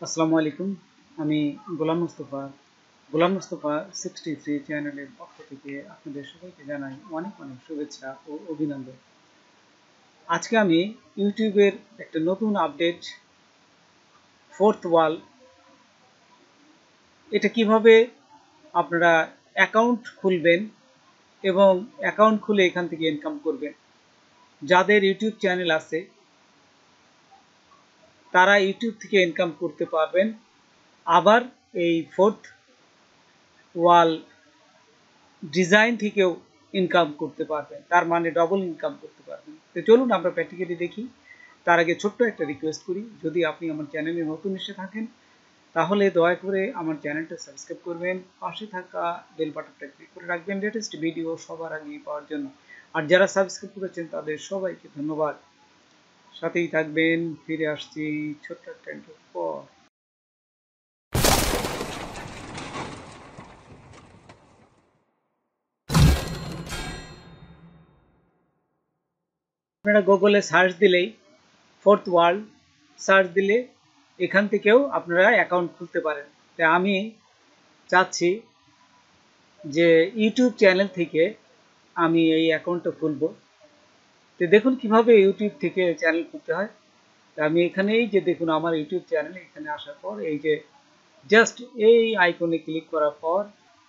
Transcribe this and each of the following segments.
আসসালামু আলাইকুম। আমি গোলাম মুস্তফা 63 চ্যানেলের পক্ষ থেকে আপনাদের সবাইকে জানাই অনেক অনেক শুভেচ্ছা ও অভিনন্দন। আজকে আমি ইউটিউবের একটা নতুন আপডেট, ফোর্থ ওয়াল, এটা কিভাবে আপনারা অ্যাকাউন্ট খুলবেন এবং অ্যাকাউন্ট খুলে এখান থেকে ইনকাম করবেন। যাদের ইউটিউব চ্যানেল আছে তারা ইউটিউব থেকে ইনকাম করতে পারবেন, আবার এই ফোর্থ ওয়াল ডিজাইন থেকেও ইনকাম করতে পারবেন, তার মানে ডবল ইনকাম করতে পারবেন। তো চলুন আমরা প্র্যাকটিক্যালি দেখি। তার আগে ছোট্ট একটা রিকোয়েস্ট করি, যদি আপনি আমার চ্যানেলে নতুন এসে থাকেন তাহলে দয়া করে আমার চ্যানেলটা সাবস্ক্রাইব করবেন, পাশে থাকা বেল বাটনটা ক্লিক করে রাখবেন লেটেস্ট ভিডিও সবার আগে পাওয়ার জন্য। আর যারা সাবস্ক্রাইব করেছেন তাদের সবাইকে ধন্যবাদ। সাথেই থাকবেন, ফিরে আসছি ছোট্ট একটা ইন্টারভিউ পর। আপনারা গুগলে সার্চ দিলেই ফোর্থ ওয়ার্ল্ড সার্চ দিলে এখান থেকেও আপনারা অ্যাকাউন্ট খুলতে পারেন। তাই আমি চাচ্ছি যে ইউটিউব চ্যানেল থেকে আমি এই অ্যাকাউন্টটা খুলব। তো দেখুন কিভাবে ইউটিউব থেকে চ্যানেল খুলতে হয়। তা আমি এখানেই যে দেখুন আমার ইউটিউব চ্যানেল, এখানে আসার পর এই যে জাস্ট এই আইকনে ক্লিক করার পর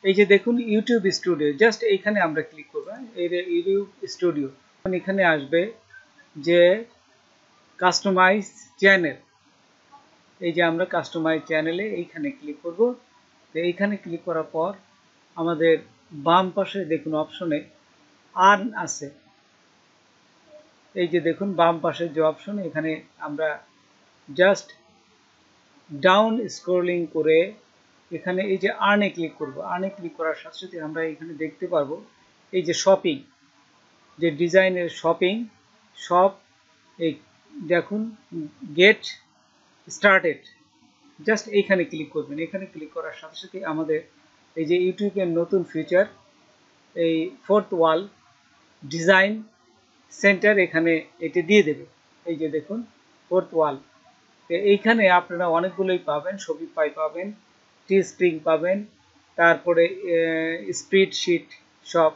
এই যে দেখুন ইউটিউব স্টুডিও, জাস্ট এইখানে আমরা ক্লিক করব। এই যে ইউটিউব স্টুডিও, এখানে আসবে যে কাস্টমাইজ চ্যানেল, এই যে আমরা কাস্টমাইজ চ্যানেলে এইখানে ক্লিক করব। তো এইখানে ক্লিক করার পর আমাদের বাম পাশে দেখুন অপশনে আর্ন আছে, এই যে দেখুন বাম পাশে যে অপশন, এখানে আমরা জাস্ট ডাউন স্ক্রলিং করে এখানে এই যে আর্নে ক্লিক করব। আর্নে ক্লিক করার সাথে সাথে আমরা এখানে দেখতে পারবো এই যে শপিং, যে ডিজাইনের শপিং শপ, এই দেখুন গেট স্টার্টেড, জাস্ট এইখানে ক্লিক করবেন। এখানে ক্লিক করার সাথে সাথে আমাদের এই যে ইউটিউবের নতুন ফিচার, এই ফোর্থ ওয়াল ডিজাইন সেন্টার, এখানে এটি দিয়ে দেবে। এই যে দেখুন ফোর্থ ওয়াল, এইখানে আপনারা অনেকগুলোই পাবেন, শপিফাই পাবেন, টি স্প্রিং পাবেন, তারপরে স্প্রেডশিট সব,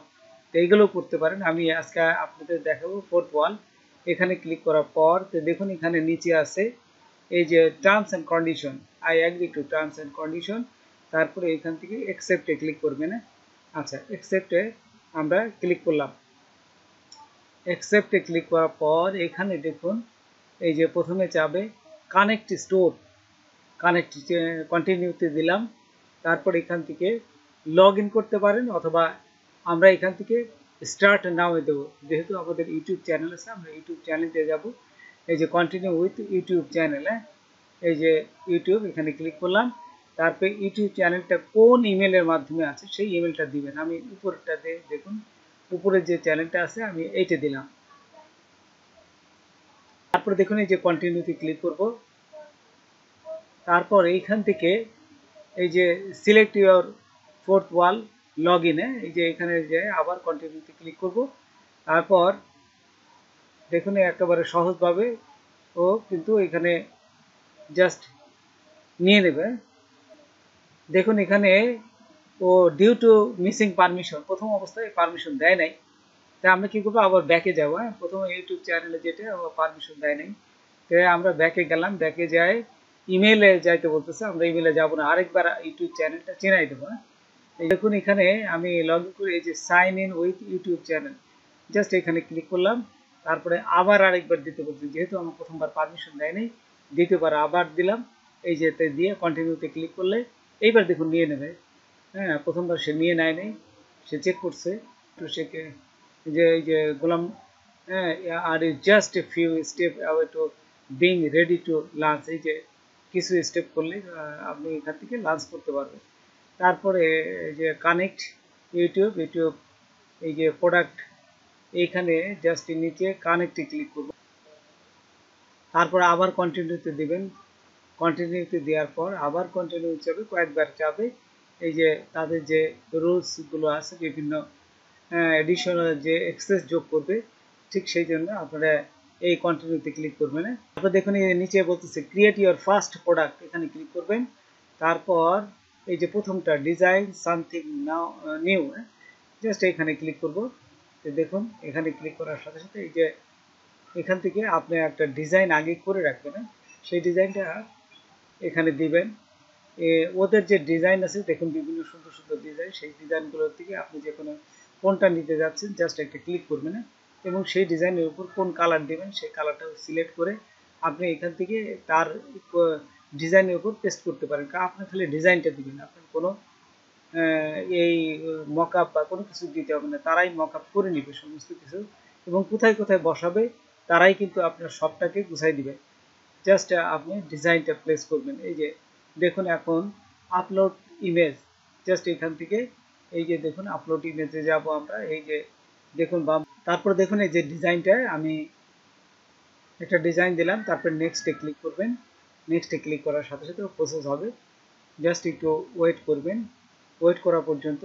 এইগুলো করতে পারেন। আমি আজকে আপনাদের দেখাবো ফোর্থ ওয়াল। এখানে ক্লিক করার পর তো দেখুন এখানে নিচে আছে এই যে terms and condition, I agree to terms and condition, তারপরে এখান থেকে অ্যাকসেপ্টে ক্লিক করবেন। আচ্ছা, অ্যাকসেপ্টে আমরা ক্লিক করলাম। অ্যাকসেপ্টে ক্লিক করার পর এখানে দেখুন এই যে প্রথমে যাবে কানেক্ট স্টোর, কানেক্ট কন্টিনিউতে দিলাম। তারপর এখান থেকে লগ ইন করতে পারেন, অথবা আমরা এখান থেকে স্টার্ট নাও দেবো। যেহেতু আমাদের ইউটিউব চ্যানেল আছে, আমরা ইউটিউব চ্যানেলে যাব। এই যে কন্টিনিউ উইথ ইউটিউব চ্যানেল, এই যে ইউটিউব, এখানে ক্লিক করলাম। তারপরে ইউটিউব চ্যানেলটা কোন ইমেলের মাধ্যমে আছে সেই ইমেলটা দিবেন। আমি উপরটাতে দেখুন উপরে যে চ্যানেলটা আছে আমি এইটা দিলাম। তারপরে দেখুন এই যে কন্টিনিউতে ক্লিক করব। তারপর এইখান থেকে এই যে select your fourth wall log ইনে, এই যে এখানে যে আবার কন্টিনিউতে ক্লিক করব। তারপর দেখুন একেবারে সহজভাবে ও কিন্তু এখানে জাস্ট নিয়ে নেবে। দেখুন এখানে ও ডিউ টু মিসিং পারমিশন, প্রথম অবস্থায় পারমিশন দেয় নাই। তাই আমরা কী করবো, আবার ব্যাকে যাবো। প্রথমে ইউটিউব চ্যানেলে যেটা পারমিশন দেয় নাই, তাই আমরা ব্যাকে গেলাম। ব্যাকে যাই ইমেলে যাইতে বলতেছে, আমরা ইমেলে যাবো না, আরেকবার ইউটিউব চ্যানেলটা চেনাই দেবো। দেখুন এখানে আমি লগ ইন করে এই যে sign in with YouTube channel, just এখানে ক্লিক করলাম। তারপরে আবার আরেকবার দিতে বলছি, যেহেতু আমার প্রথমবার পারমিশন দেয় নাই, দ্বিতীয়বার আবার দিলাম। এই যে দিয়ে কন্টিনিউতে ক্লিক করলে এইবার দেখুন নিয়ে নেবে। হ্যাঁ, প্রথমবার সে নিয়ে নেয় নাই, সে চেক করছে। তো সে যে এই যে গোলাম, হ্যাঁ, আর just a few step away to being ready to lunch, এই যে কিছু স্টেপ করলে আপনি এখান থেকে লাঞ্চ করতে পারবেন। তারপরে এই যে কানেক্ট ইউটিউব, এই যে প্রোডাক্ট, এইখানে জাস্ট নিচে কানেক্টে ক্লিক করব। তারপর আবার কন্টিনিউতে দিবেন। কন্টিনিউতে দেওয়ার পর আবার কন্টিনিউ যাবে, কয়েকবার যাবে। এই যে তাদের যে রুলসগুলো আছে, বিভিন্ন এডিশনাল যে এক্সেস যোগ করবে, ঠিক সেই জন্য আপনারা এই কন্টিনিউতে ক্লিক করবেন। তারপর দেখুন এই নিচে বলতেছে ক্রিয়েট ইওর ফার্স্ট প্রোডাক্ট, এখানে ক্লিক করবেন। তারপর এই যে প্রথমটা ডিজাইন সামথিং নাও নিউ, জাস্ট এখানে ক্লিক করব। তো দেখুন এখানে ক্লিক করার সাথে সাথে এই যে এখান থেকে আপনি একটা ডিজাইন আগে করে রাখবেন, সেই ডিজাইনটা এখানে দিবেন। ওদের যে ডিজাইন আছে দেখুন বিভিন্ন সুন্দর সুন্দর ডিজাইন, সেই ডিজাইনগুলোর থেকে আপনি যে কোনো কোনটা নিতে যাচ্ছেন জাস্ট একটা ক্লিক করবেন এবং সেই ডিজাইনের উপর কোন কালার দেবেন সেই কালারটা সিলেক্ট করে আপনি এখান থেকে তার ডিজাইনের উপর পেস্ট করতে পারেন। আপনি খালি ডিজাইনটা দিবেন, আপনার কোনো এই মকআপ বা কোনো কিছু দিতে হবে না, তারাই মকআপ করে নেবে সমস্ত কিছু এবং কোথায় কোথায় বসাবে তারাই কিন্তু আপনার সবটাকে গুছাই দিবে। জাস্ট আপনি ডিজাইনটা প্লেস করবেন। এই যে দেখুন এখন আপলোড ইমেজ, জাস্ট এখান থেকে এই যে দেখুন আপলোড ইমেজে যাব আমরা। এই যে দেখুন তারপর দেখুন এই যে ডিজাইনটা আমি একটা ডিজাইন দিলাম, তারপর নেক্সটে ক্লিক করবেন। নেক্সটে ক্লিক করার সাথে সাথে প্রসেস হবে, জাস্ট একটু ওয়েট করবেন। ওয়েট করা পর্যন্ত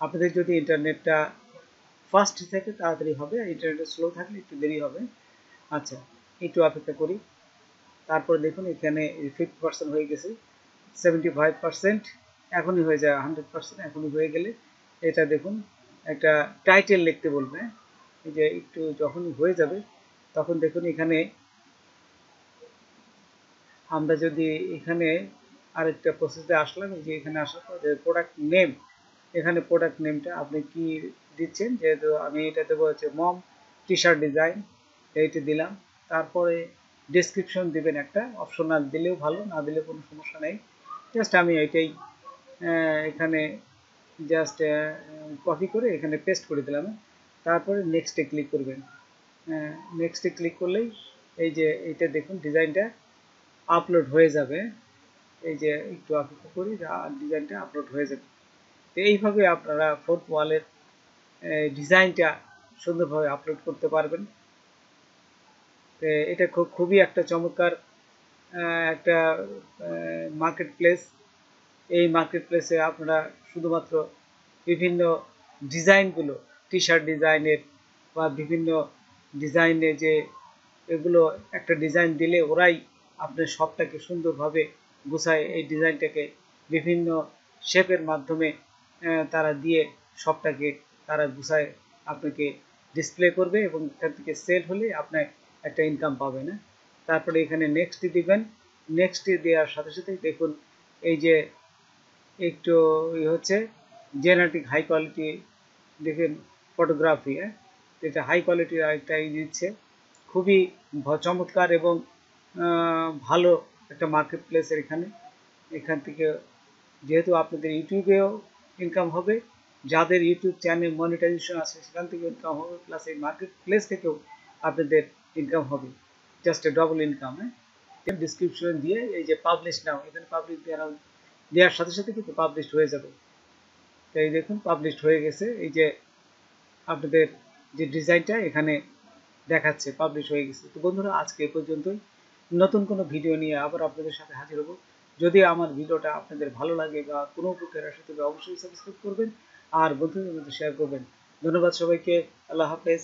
আপনাদের যদি ইন্টারনেটটা ফাস্ট থাকে তাড়াতাড়ি হবে, ইন্টারনেট স্লো থাকলে একটু দেরি হবে। আচ্ছা একটু অপেক্ষা করি। তারপর দেখুন এখানে 50% হয়ে গেছে, 75% এখনই হয়ে যায়, 100% এখনই হয়ে গেলে এটা দেখুন একটা টাইটেল লিখতে বলবে। এই যে একটু যখনই হয়ে যাবে তখন দেখুন এখানে আমরা যদি এখানে আরেকটা প্রসেসে আসলাম, এই যে এখানে আসার পর প্রোডাক্ট নেম, এখানে প্রোডাক্ট নেমটা আপনি কি দিচ্ছেন, যেহেতু আমি এটা দেবো হচ্ছে মম টি শার্ট ডিজাইন, এইটা দিলাম। তারপরে ডেসক্রিপশন দিবেন একটা, অপশনাল দিলেও ভালো, না দিলে কোনো সমস্যা নেই। জাস্ট আমি এটাই এখানে জাস্ট কপি করে এখানে পেস্ট করে দিলাম। তারপরে নেক্সটে ক্লিক করবেন। নেক্সটে ক্লিক করলেই এই যে এইটা দেখুন ডিজাইনটা আপলোড হয়ে যাবে। এই যে একটু অপেক্ষা করি, ডিজাইনটা আপলোড হয়ে যাবে। তো এইভাবে আপনারা ফোর্থ ওয়ালের ডিজাইনটা সুন্দরভাবে আপলোড করতে পারবেন। তো এটা খুবই একটা চমৎকার একটা মার্কেট প্লেস। এই মার্কেট প্লেসে আপনারা শুধুমাত্র বিভিন্ন ডিজাইনগুলো, টি শার্ট ডিজাইনের বা বিভিন্ন ডিজাইনে যে এগুলো একটা ডিজাইন দিলে ওরাই আপনার সবটাকে সুন্দরভাবে গুছায়, এই ডিজাইনটাকে বিভিন্ন শেপের মাধ্যমে তারা দিয়ে সবটাকে তারা গুছায় আপনাকে ডিসপ্লে করবে এবং এখান থেকে সেল হলে আপনার একটা ইনকাম পাবেন। তারপরে এখানে নেক্সট দিবেন। নেক্সট দেওয়ার সাথে সাথে দেখুন এই যে একটু হচ্ছে জেনারেটিক হাই কোয়ালিটি দেখেন ফটোগ্রাফি, এটা হাই কোয়ালিটির আরেকটা দিচ্ছে, খুবই চমৎকার এবং ভালো একটা মার্কেট প্লেসের এখান থেকে যেহেতু আপনাদের ইউটিউবেও ইনকাম হবে, যাদের ইউটিউব চ্যানেল মনিটাইজেশন আছে সেখান থেকে ইনকাম হবে, প্লাস এই মার্কেট প্লেস থেকেও আপনাদের ইনকাম হবে, just a double income. Description দিয়ে এই যে পাবলিশ নাও, এখানে পাবলিশ দেওয়ার সাথে সাথে কিন্তু পাবলিশ হয়ে যাবে। তো এই দেখুন পাবলিশ হয়ে গেছে, এই যে আপনাদের যে ডিজাইনটা এখানে দেখাচ্ছে পাবলিশ হয়ে গেছে। তো বন্ধুরা আজকে এ পর্যন্তই, নতুন কোনো ভিডিও নিয়ে আবার আপনাদের সাথে হাজির হব। যদি আমার ভিডিওটা আপনাদের ভালো লাগে বা কোনো উপকার আসে তবে অবশ্যই সাবস্ক্রাইব করবেন আর বন্ধুদের মধ্যে শেয়ার করবেন। ধন্যবাদ সবাইকে, আল্লাহ হাফেজ।